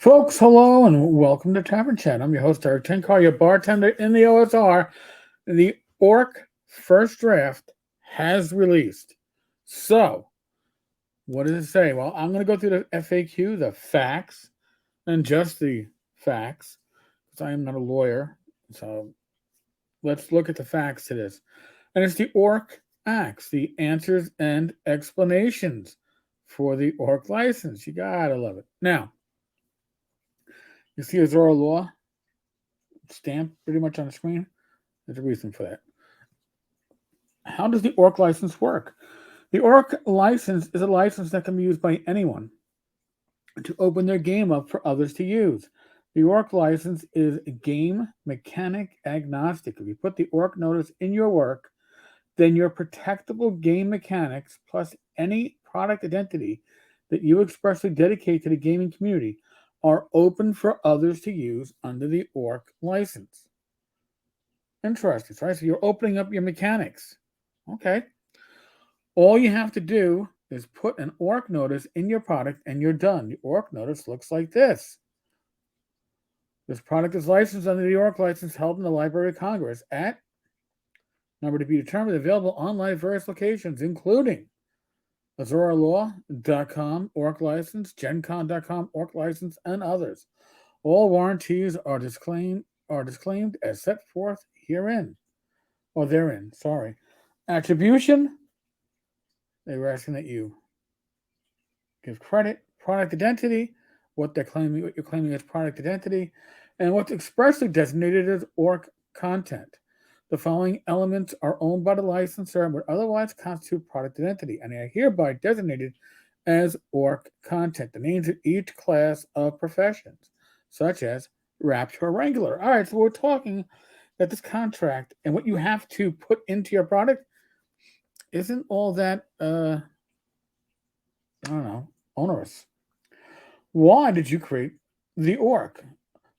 Folks, hello and welcome to Tavern Chat. I'm your host, Eric Tenkar, your bartender in the OSR. The ORC first draft has released. So, what does it say? Well, I'm going to go through the FAQ, the facts, and just the facts, because I am not a lawyer. So, let's look at the facts to this. And it's the ORC Acts, the answers and explanations for the ORC license. You gotta love it. Now, you see Azora Law stamp pretty much on the screen. There's a reason for that. How does the ORC license work? The ORC license is a license that can be used by anyone to open their game up for others to use. The ORC license is game mechanic agnostic. If you put the ORC notice in your work, then your protectable game mechanics plus any product identity that you expressly dedicate to the gaming community are open for others to use under the ORC license. Interesting, right? So you're opening up your mechanics. Okay. All you have to do is put an ORC notice in your product and you're done. The ORC notice looks like this. This product is licensed under the ORC license held in the Library of Congress at number to be determined, available online at various locations, including AzoraLaw.com, ORC license, GenCon.com, ORC license, and others. All warranties are disclaimed as set forth herein, or therein, sorry. Attribution, they were asking that you give credit, product identity, what you're claiming as product identity, and what's expressly designated as ORC content. The following elements are owned by the licensor and would otherwise constitute product identity, and are hereby designated as ORC content, the names of each class of professions, such as Rapture Wrangler. All right, so we're talking that this contract and what you have to put into your product isn't all that, I don't know, onerous. Why did you create the ORC?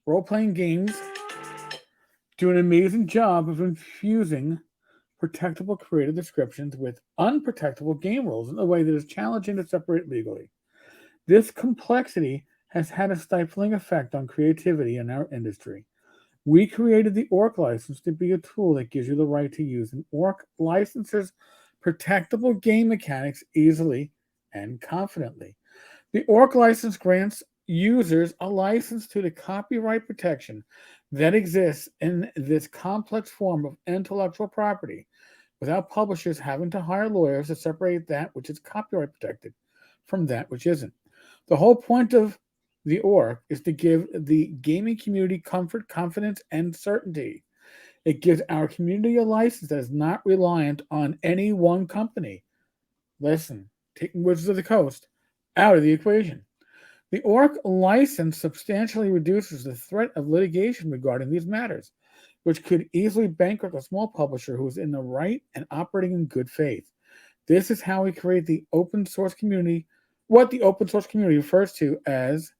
Role-playing games do an amazing job of infusing protectable creative descriptions with unprotectable game rules in a way that is challenging to separate legally. This complexity has had a stifling effect on creativity in our industry. We created the ORC license to be a tool that gives you the right to use an ORC licenser's protectable game mechanics easily and confidently. The ORC license grants users a license to the copyright protection that exists in this complex form of intellectual property without publishers having to hire lawyers to separate that which is copyright protected from that which isn't. The whole point of the ORC is to give the gaming community comfort, confidence, and certainty. It gives our community a license that is not reliant on any one company. Listen, taking Wizards of the Coast out of the equation. The ORC license substantially reduces the threat of litigation regarding these matters, which could easily bankrupt a small publisher who is in the right and operating in good faith. This is how we create the open source community, what the open source community refers to as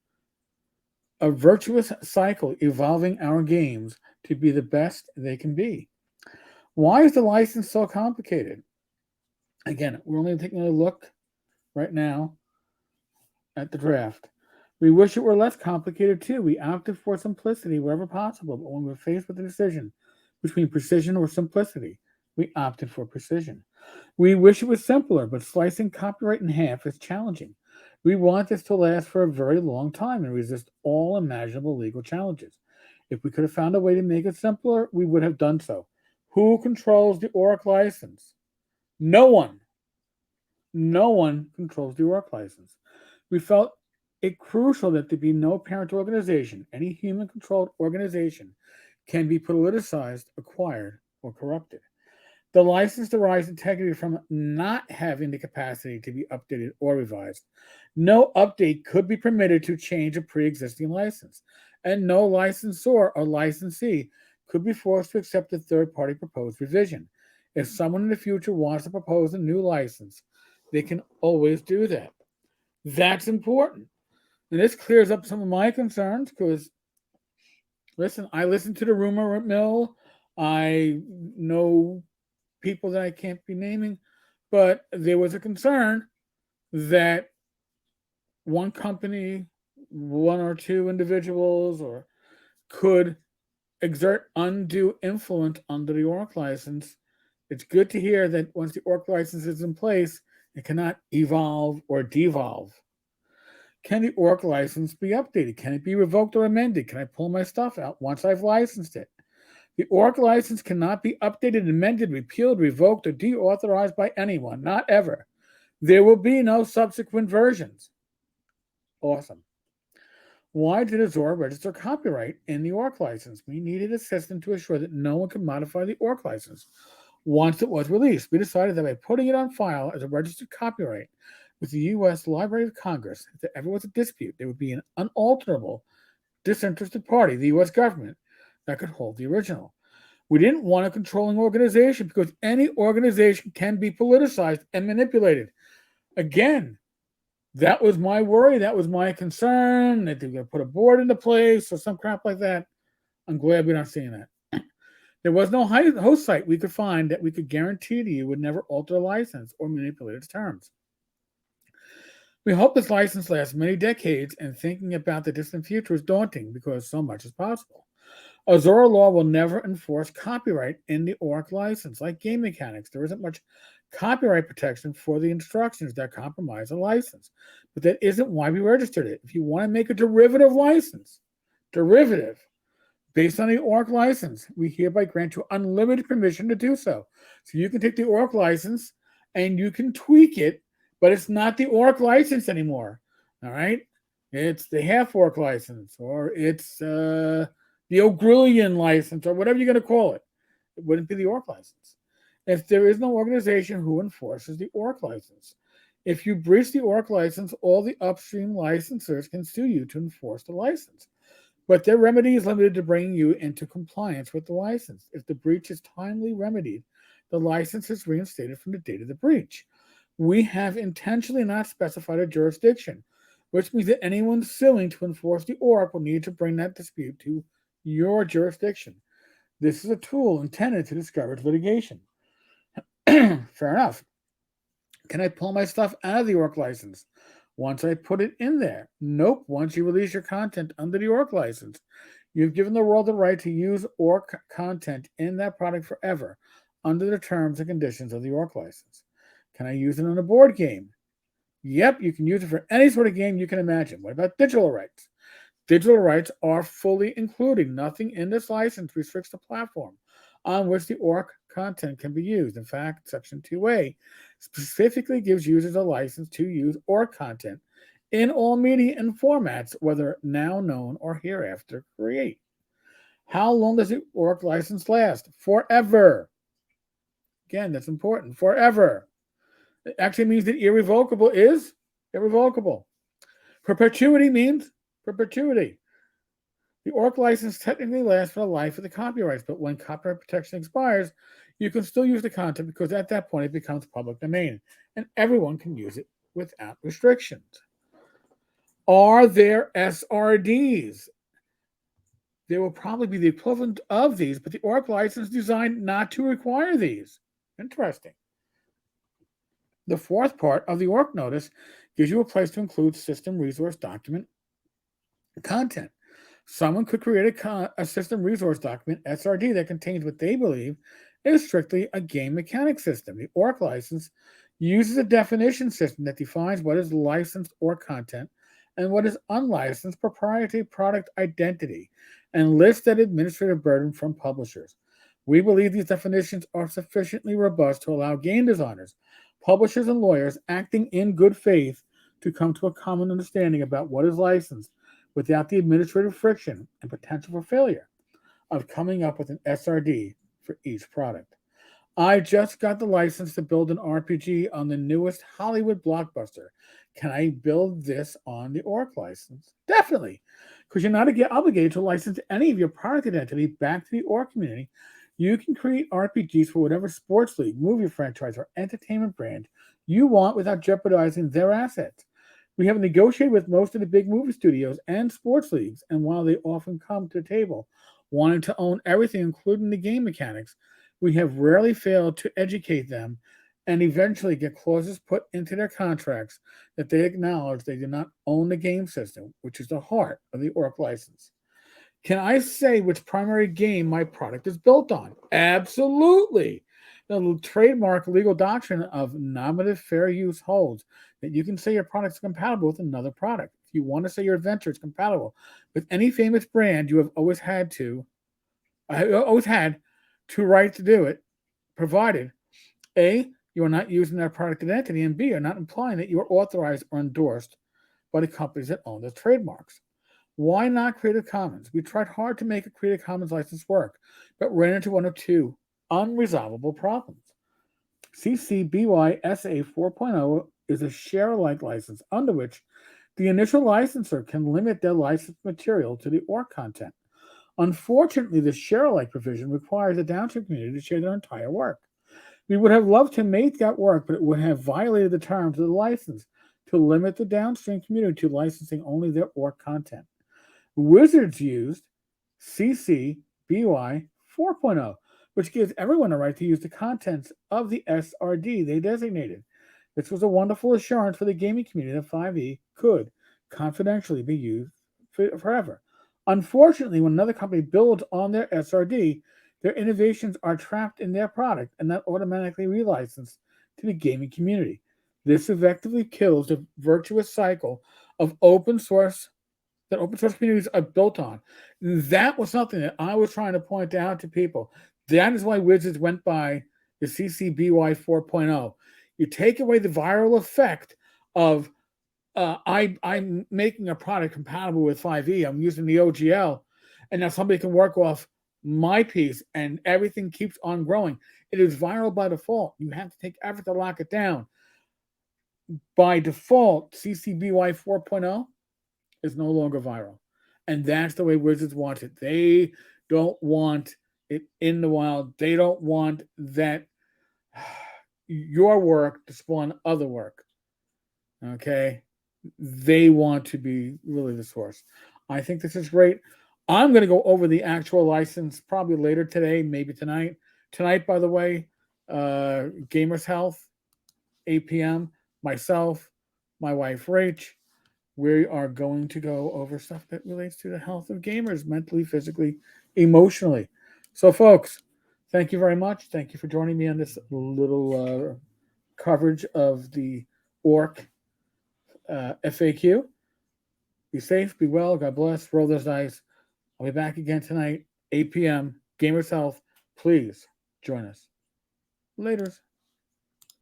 a virtuous cycle evolving our games to be the best they can be. Why is the license so complicated? Again, we're only taking a look right now at the draft. We wish it were less complicated too. We opted for simplicity wherever possible, but when we're faced with a decision between precision or simplicity, we opted for precision. We wish it was simpler, but slicing copyright in half is challenging. We want this to last for a very long time and resist all imaginable legal challenges. If we could have found a way to make it simpler, we would have done so. Who controls the ORC license? No one. No one controls the ORC license. We felt it crucial that there be no parent organization, any human-controlled organization, can be politicized, acquired, or corrupted. The license derives integrity from not having the capacity to be updated or revised. No update could be permitted to change a pre-existing license, and no licensor or licensee could be forced to accept a third-party proposed revision. If someone in the future wants to propose a new license, they can always do that. That's important. And this clears up some of my concerns because, listen, I listen to the rumor mill. I know people that I can't be naming, but there was a concern that one company one or two individuals or could exert undue influence under the ORC license. It's good to hear that once the ORC license is in place, it cannot evolve or devolve. Can the ORC license be updated? Can it be revoked or amended? Can I pull my stuff out once I've licensed it? The ORC license cannot be updated, amended, repealed, revoked, or deauthorized by anyone, not ever. There will be no subsequent versions. Awesome. Why did Azure register copyright in the ORC license? We needed a system to assure that no one could modify the ORC license once it was released. We decided that by putting it on file as a registered copyright with the U.S. Library of Congress, if there ever was a dispute, there would be an unalterable, disinterested party, the U.S. government, that could hold the original. We didn't want a controlling organization because any organization can be politicized and manipulated. Again, that was my worry. That was my concern that they're going to put a board into place or some crap like that. I'm glad we're not seeing that. There was no host site we could find that we could guarantee to you would never alter a license or manipulate its terms. We hope this license lasts many decades, and thinking about the distant future is daunting because so much is possible. Azure law will never enforce copyright in the ORC license. Like game mechanics, there isn't much copyright protection for the instructions that compromise a license. But that isn't why we registered it. If you want to make a derivative license, based on the ORC license, we hereby grant you unlimited permission to do so. So you can take the ORC license and you can tweak it, but it's not the ORC license anymore. All right? It's the half ORC license, or it's the O'Grillion license, or whatever you're going to call it. It wouldn't be the ORC license. If there is no organization who enforces the ORC license. If you breach the ORC license, all the upstream licensors can sue you to enforce the license. But their remedy is limited to bringing you into compliance with the license. If the breach is timely remedied, the license is reinstated from the date of the breach. We have intentionally not specified a jurisdiction, which means that anyone suing to enforce the ORC will need to bring that dispute to your jurisdiction. This is a tool intended to discourage litigation. Fair enough. Can I pull my stuff out of the ORC license once I put it in there? Nope. Once you release your content under the ORC license, you've given the world the right to use ORC content in that product forever under the terms and conditions of the ORC license. Can I use it on a board game? Yep, you can use it for any sort of game you can imagine. What about digital rights? Digital rights are fully included. Nothing in this license restricts the platform on which the ORC content can be used. In fact, Section 2A specifically gives users a license to use ORC content in all media and formats, whether now known or hereafter create. How long does the ORC license last? Forever. Again, that's important. Forever. It actually means that irrevocable is irrevocable. Perpetuity means perpetuity. The ORC license technically lasts for the life of the copyrights, but when copyright protection expires, you can still use the content because at that point it becomes public domain and everyone can use it without restrictions. Are there SRDs? There will probably be the equivalent of these, but the ORC license is designed not to require these. Interesting. The fourth part of the ORC notice gives you a place to include system resource document content. Someone could create a system resource document, SRD, that contains what they believe is strictly a game mechanic system. The ORC license uses a definition system that defines what is licensed ORC content and what is unlicensed proprietary product identity and lists that administrative burden from publishers. We believe these definitions are sufficiently robust to allow game designers, publishers, and lawyers acting in good faith to come to a common understanding about what is licensed without the administrative friction and potential for failure of coming up with an SRD for each product. I just got the license to build an RPG on the newest Hollywood blockbuster. Can I build this on the ORC license? Definitely, because you're not obligated to license any of your product identity back to the ORC community. You can create RPGs for whatever sports league, movie franchise, or entertainment brand you want without jeopardizing their assets. We have negotiated with most of the big movie studios and sports leagues, and while they often come to the table wanting to own everything, including the game mechanics, we have rarely failed to educate them and eventually get clauses put into their contracts that they acknowledge they do not own the game system, which is the heart of the ORC license. Can I say which primary game my product is built on? Absolutely. The trademark legal doctrine of nominative fair use holds that you can say your product is compatible with another product. If you want to say your adventure is compatible with any famous brand, you have always had to right to do it, provided A, you are not using their product identity, and B, are not implying that you are authorized or endorsed by the companies that own the trademarks. Why not Creative Commons? We tried hard to make a Creative Commons license work, but ran into one of two unresolvable problems. CC BY SA 4.0 is a share-alike license under which the initial licensor can limit their licensed material to the ORC content. Unfortunately, the share-alike provision requires the downstream community to share their entire work. We would have loved to make that work, but it would have violated the terms of the license to limit the downstream community to licensing only their ORC content. Wizards used CC BY 4.0, which gives everyone a right to use the contents of the SRD they designated. This was a wonderful assurance for the gaming community that 5e could confidentially be used forever. Unfortunately, when another company builds on their SRD, their innovations are trapped in their product and not automatically relicensed to the gaming community. This effectively kills the virtuous cycle of open source that open source communities are built on. That was something that I was trying to point out to people. That is why Wizards went by the CCBY 4.0. You take away the viral effect of I'm making a product compatible with 5e. I'm using the OGL, and now somebody can work off my piece, and everything keeps on growing. It is viral by default. You have to take effort to lock it down. By default, CCBY 4.0 is no longer viral. And that's the way Wizards want it. They don't want it in the wild. They don't want that your work to spawn other work. Okay? They want to be really the source. I think this is great. I'm going to go over the license probably later today, maybe tonight. Tonight, by the way, Gamers Health, 8 p.m., myself, my wife, Rach, we are going to go over stuff that relates to the health of gamers, mentally, physically, emotionally. So, folks, thank you very much. Thank you for joining me on this little coverage of the ORC FAQ. Be safe, be well, God bless, roll those dice. I'll be back again tonight, 8 p.m. Gamers Health. Please join us. Laters.